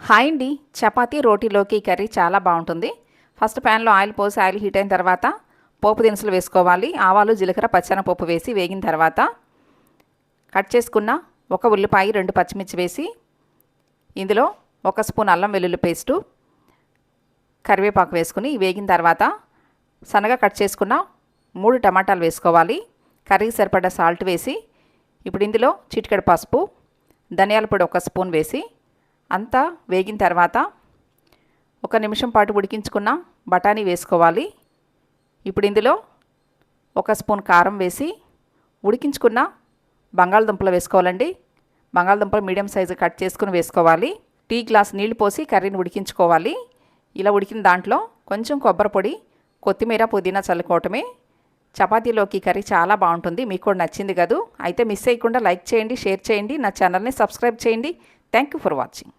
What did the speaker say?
Hi అండి. Chapati రోటీలోకి curry చాలా బాగుంటుంది. ఫస్ట్ ప్యాన్లో ఆయిల్ పోసి ఆయిల్ హీట్ అయిన తర్వాత పోపు దినుసులు వేసుకోవాలి. ఆవాలు, జీలకర్ర, పచ్చెనపప్పు వేసి వేగిన తర్వాత కట్ చేసుకున్న ఒక ఉల్లిపాయ, 2 పచ్చిమిర్చి వేసి ఇందులో 1 స్పూన్ అల్లం వెల్లుల్లి పేస్టు, కరివేపాకు వేసుకుని వేగిన తర్వాత సన్నగా కట్ చేసుకున్న 3 టమాటాలు వేసుకోవాలి. కర్రీకి సరిపడా సాల్ట్ వేసి ఇప్పుడు ఇందులో చిటికెడు పసుపు, ధనియాల పొడి 1 స్పూన్ వేసి అంతా వేగిన తర్వాత 1 నిమిషం పాటు ఉడికించుకున్న బఠానీ వేసుకోవాలి. ఇప్పుడు ఇందులో 1 స్పూన్ కారం వేసి ఉడికించుకున్న బంగాళదుంపలు వేసుకోవాలండి. బంగాళదుంపలు మీడియం సైజు కట్ చేసుకుని వేసుకోవాలి. టీ గ్లాస్ నీళ్లు పోసి కర్రీని ఉడికించుకోవాలి. ఇలా ఉడికిన దాంట్లో కొంచెం కొబ్బరి పొడి, కొత్తిమీర, పుదీనా చల్లుకోవటమే. చపాతీలోకి కర్రీ చాలా బాగుంటుంది. మీకు కూడా నచ్చింది కదూ? అయితే మిస్ చేయకుండా లైక్ చేయండి, షేర్ చేయండి, నా ఛానల్ని సబ్స్క్రైబ్ చేయండి. Thank you for watching.